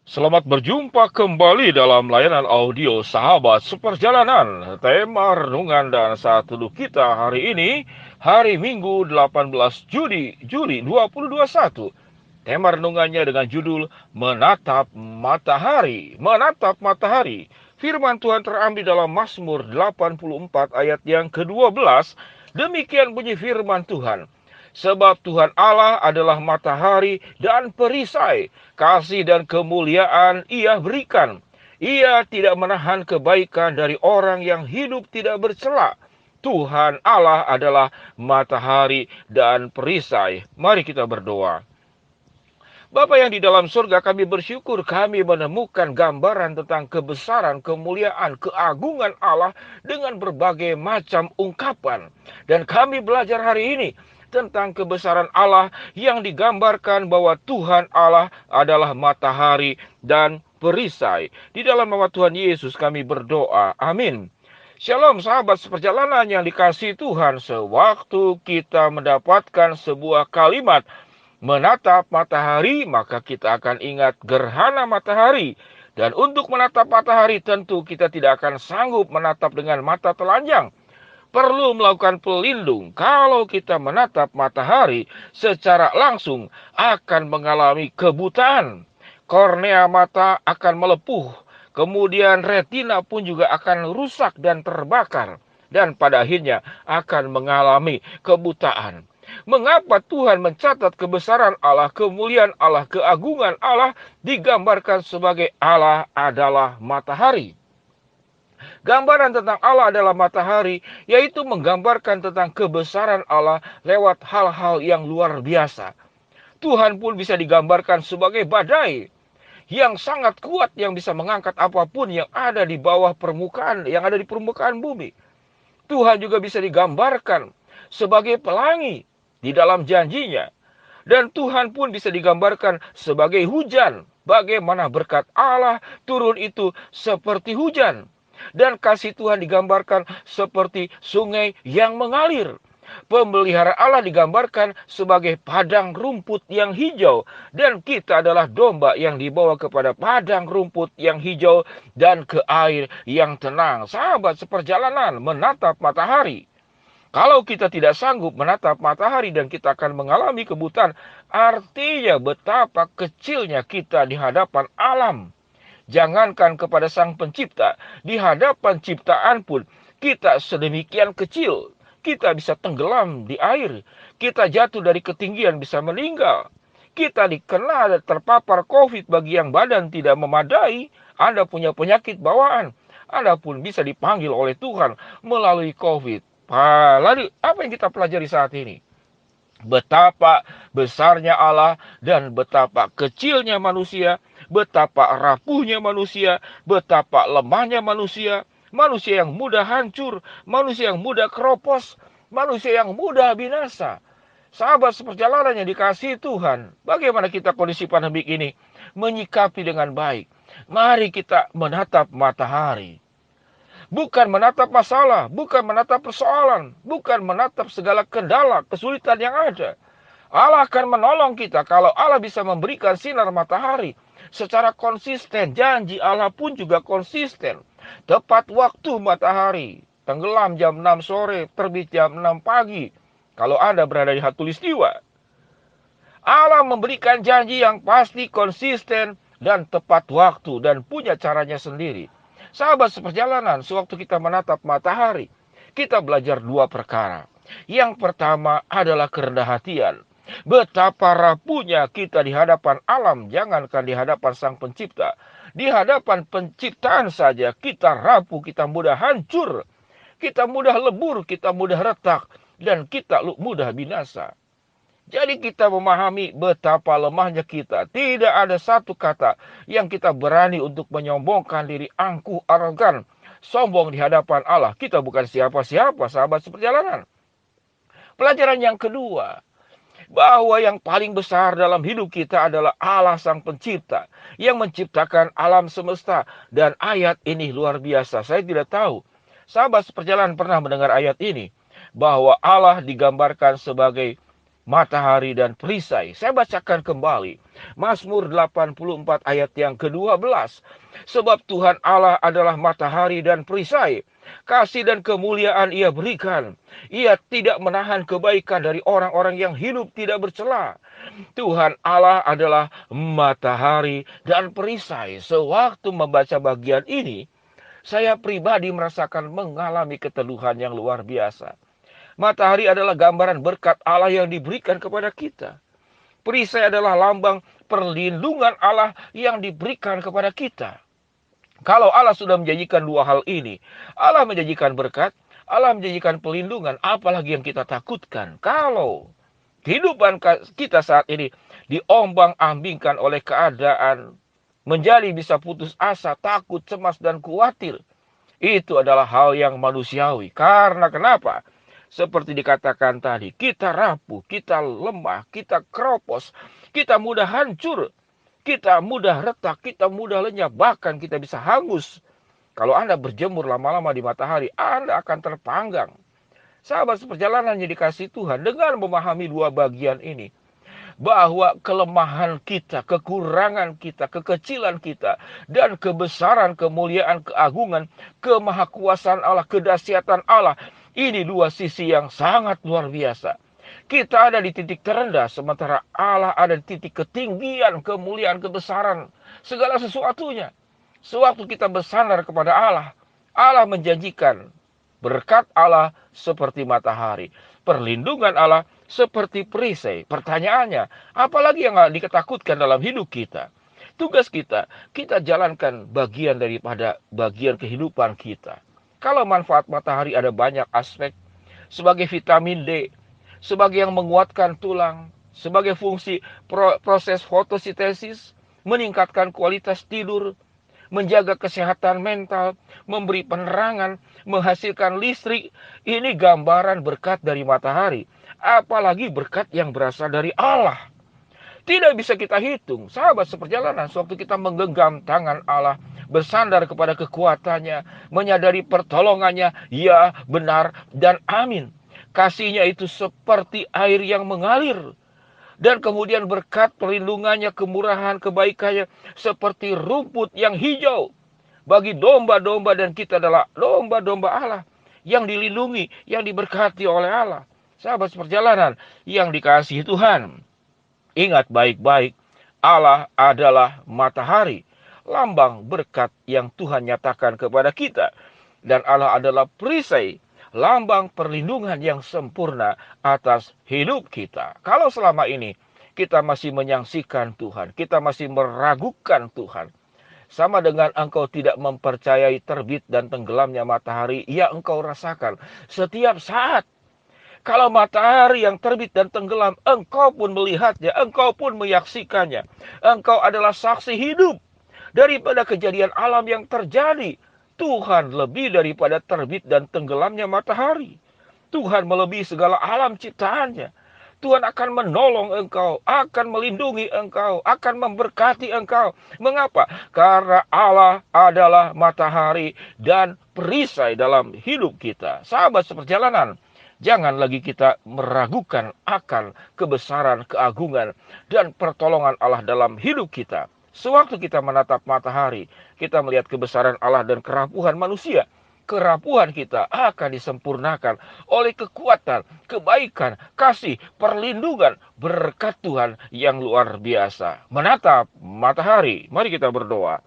Selamat berjumpa kembali dalam layanan audio Sahabat Seperjalanan. Tema renungan dan saat teduh kita hari ini, hari Minggu 18 Juli 2021. Tema renungannya dengan judul Menatap Matahari. Menatap Matahari. Firman Tuhan terambil dalam Mazmur 84 ayat yang ke-12. Demikian bunyi firman Tuhan. Sebab Tuhan Allah adalah matahari dan perisai, kasih dan kemuliaan Ia berikan. Ia tidak menahan kebaikan dari orang yang hidup tidak bercela. Tuhan Allah adalah matahari dan perisai. Mari kita berdoa. Bapa yang di dalam surga, kami bersyukur kami menemukan gambaran tentang kebesaran, kemuliaan, keagungan Allah dengan berbagai macam ungkapan. Dan kami belajar hari ini tentang kebesaran Allah yang digambarkan bahwa Tuhan Allah adalah matahari dan perisai. Di dalam nama Tuhan Yesus kami berdoa. Amin. Shalom sahabat seperjalanan yang dikasihi Tuhan. Sewaktu kita mendapatkan sebuah kalimat menatap matahari, maka kita akan ingat gerhana matahari. Dan untuk menatap matahari tentu kita tidak akan sanggup menatap dengan mata telanjang. Perlu melakukan pelindung. Kalau kita menatap matahari secara langsung akan mengalami kebutaan. Kornea mata akan melepuh. Kemudian retina pun juga akan rusak dan terbakar. Dan pada akhirnya akan mengalami kebutaan. Mengapa Tuhan mencatat kebesaran Allah, kemuliaan Allah, keagungan Allah digambarkan sebagai Allah adalah matahari? Gambaran tentang Allah adalah matahari, yaitu menggambarkan tentang kebesaran Allah lewat hal-hal yang luar biasa. Tuhan pun bisa digambarkan sebagai badai yang sangat kuat yang bisa mengangkat apapun yang ada di bawah permukaan, yang ada di permukaan bumi. Tuhan juga bisa digambarkan sebagai pelangi di dalam janjinya. Dan Tuhan pun bisa digambarkan sebagai hujan. Bagaimana berkat Allah turun itu seperti hujan. Dan kasih Tuhan digambarkan seperti sungai yang mengalir. Pemeliharaan Allah digambarkan sebagai padang rumput yang hijau. Dan kita adalah domba yang dibawa kepada padang rumput yang hijau dan ke air yang tenang. Sahabat seperjalanan menatap matahari. Kalau kita tidak sanggup menatap matahari dan kita akan mengalami kebutaan, artinya betapa kecilnya kita di hadapan alam. Jangankan kepada Sang Pencipta, di hadapan ciptaan pun kita sedemikian kecil. Kita bisa tenggelam di air, kita jatuh dari ketinggian bisa meninggal. Kita dikena terpapar COVID bagi yang badan tidak memadai, Anda punya penyakit bawaan, Anda pun bisa dipanggil oleh Tuhan melalui COVID. Lalu apa yang kita pelajari saat ini? Betapa besarnya Allah dan betapa kecilnya manusia, betapa rapuhnya manusia, betapa lemahnya manusia, manusia yang mudah hancur, manusia yang mudah keropos, manusia yang mudah binasa. Sahabat seperjalanan yang dikasihi Tuhan, bagaimana kita kondisi pandemik ini? Menyikapi dengan baik. Mari kita menatap matahari. Bukan menatap masalah, bukan menatap persoalan, bukan menatap segala kendala, kesulitan yang ada. Allah akan menolong kita kalau Allah bisa memberikan sinar matahari secara konsisten. Janji Allah pun juga konsisten. Tepat waktu matahari, tenggelam jam 6 sore, terbit jam 6 pagi. Kalau Anda berada di Hatulistiwa, Allah memberikan janji yang pasti, konsisten, dan tepat waktu, dan punya caranya sendiri. Sahabat seperjalanan, sewaktu kita menatap matahari, kita belajar dua perkara. Yang pertama adalah kerendah hatian. Betapa rapuhnya kita di hadapan alam, jangankan di hadapan Sang Pencipta. Di hadapan penciptaan saja kita rapuh, kita mudah hancur, kita mudah lebur, kita mudah retak, dan kita mudah binasa. Jadi kita memahami betapa lemahnya kita. Tidak ada satu kata yang kita berani untuk menyombongkan diri, angkuh, arogan, sombong di hadapan Allah. Kita bukan siapa-siapa, sahabat seperjalanan. Pelajaran yang kedua, bahwa yang paling besar dalam hidup kita adalah Allah Sang Pencipta yang menciptakan alam semesta. Dan ayat ini luar biasa. Saya tidak tahu, sahabat seperjalanan pernah mendengar ayat ini, bahwa Allah digambarkan sebagai matahari dan perisai. Saya bacakan kembali. Mazmur 84 ayat yang ke-12. Sebab Tuhan Allah adalah matahari dan perisai. Kasih dan kemuliaan Ia berikan. Ia tidak menahan kebaikan dari orang-orang yang hidup tidak bercela. Tuhan Allah adalah matahari dan perisai. Sewaktu membaca bagian ini, saya pribadi merasakan mengalami keteduhan yang luar biasa. Matahari adalah gambaran berkat Allah yang diberikan kepada kita. Perisai adalah lambang perlindungan Allah yang diberikan kepada kita. Kalau Allah sudah menjanjikan dua hal ini, Allah menjanjikan berkat, Allah menjanjikan pelindungan, apalagi yang kita takutkan. Kalau kehidupan kita saat ini diombang-ambingkan oleh keadaan, menjadi bisa putus asa, takut, cemas, dan khawatir, itu adalah hal yang manusiawi. Karena kenapa? Seperti dikatakan tadi, kita rapuh, kita lemah, kita keropos, kita mudah hancur, kita mudah retak, kita mudah lenyap, bahkan kita bisa hangus. Kalau Anda berjemur lama-lama di matahari, Anda akan terpanggang. Sahabat seperjalanan yang dikasihi Tuhan, dengan memahami dua bagian ini, bahwa kelemahan kita, kekurangan kita, kekecilan kita, dan kebesaran, kemuliaan, keagungan, kemahakuasaan Allah, kedahsyatan Allah, ini dua sisi yang sangat luar biasa. Kita ada di titik terendah, sementara Allah ada di titik ketinggian, kemuliaan, kebesaran, segala sesuatunya. Sewaktu kita bersandar kepada Allah, Allah menjanjikan berkat Allah seperti matahari, perlindungan Allah seperti perisai. Pertanyaannya, apalagi yang diketakutkan dalam hidup kita? Tugas kita jalankan bagian daripada bagian kehidupan kita. Kalau manfaat matahari ada banyak aspek, sebagai vitamin D, sebagai yang menguatkan tulang, sebagai fungsi proses fotosintesis, meningkatkan kualitas tidur, menjaga kesehatan mental, memberi penerangan, menghasilkan listrik. Ini gambaran berkat dari matahari. Apalagi berkat yang berasal dari Allah. Tidak bisa kita hitung. Sahabat seperjalanan, sewaktu kita menggenggam tangan Allah, bersandar kepada kekuatannya, menyadari pertolongannya, ya, benar, dan amin. Kasihnya itu seperti air yang mengalir. Dan kemudian berkat perlindungannya, kemurahan, kebaikannya, seperti rumput yang hijau. Bagi domba-domba, dan kita adalah domba-domba Allah, yang dilindungi, yang diberkati oleh Allah. Sahabat seperjalanan yang dikasihi Tuhan, ingat baik-baik, Allah adalah matahari, lambang berkat yang Tuhan nyatakan kepada kita. Dan Allah adalah perisai, lambang perlindungan yang sempurna atas hidup kita. Kalau selama ini kita masih menyaksikan Tuhan, kita masih meragukan Tuhan, sama dengan engkau tidak mempercayai terbit dan tenggelamnya matahari, ya engkau rasakan setiap saat. Kalau matahari yang terbit dan tenggelam, engkau pun melihatnya, engkau pun menyaksikannya. Engkau adalah saksi hidup daripada kejadian alam yang terjadi. Tuhan lebih daripada terbit dan tenggelamnya matahari. Tuhan melebihi segala alam ciptaannya. Tuhan akan menolong engkau, akan melindungi engkau, akan memberkati engkau. Mengapa? Karena Allah adalah matahari dan perisai dalam hidup kita. Sahabat seperjalanan, jangan lagi kita meragukan akan kebesaran, keagungan, dan pertolongan Allah dalam hidup kita. Sewaktu kita menatap matahari, kita melihat kebesaran Allah dan kerapuhan manusia. Kerapuhan kita akan disempurnakan oleh kekuatan, kebaikan, kasih, perlindungan, berkat Tuhan yang luar biasa. Menatap matahari, mari kita berdoa.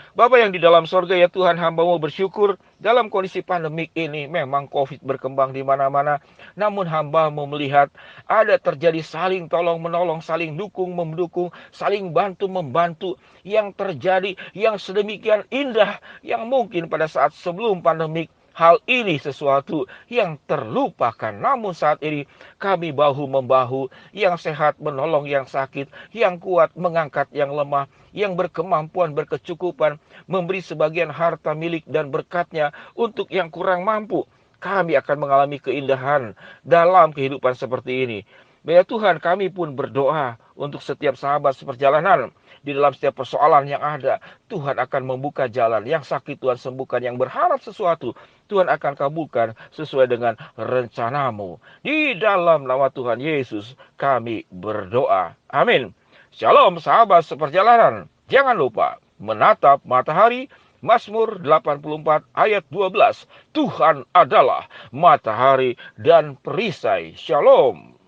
Bapa yang di dalam sorga, ya Tuhan, hamba-Mu bersyukur dalam kondisi pandemik ini memang COVID berkembang di mana-mana. Namun hamba-Mu melihat ada terjadi saling tolong-menolong, saling dukung-mendukung, saling bantu-membantu yang terjadi yang sedemikian indah yang mungkin pada saat sebelum pandemik hal ini sesuatu yang terlupakan. Namun saat ini kami bahu-membahu, yang sehat menolong yang sakit, yang kuat mengangkat yang lemah, yang berkemampuan, berkecukupan, memberi sebagian harta milik dan berkatnya untuk yang kurang mampu. Kami akan mengalami keindahan dalam kehidupan seperti ini. Ya Tuhan, kami pun berdoa untuk setiap sahabat seperjalanan. Di dalam setiap persoalan yang ada, Tuhan akan membuka jalan. Yang sakit Tuhan sembuhkan, yang berharap sesuatu, Tuhan akan kabulkan sesuai dengan rencanamu. Di dalam nama Tuhan Yesus, kami berdoa. Amin. Shalom sahabat seperjalanan. Jangan lupa menatap matahari. Mazmur 84 ayat 12. Tuhan adalah matahari dan perisai. Shalom.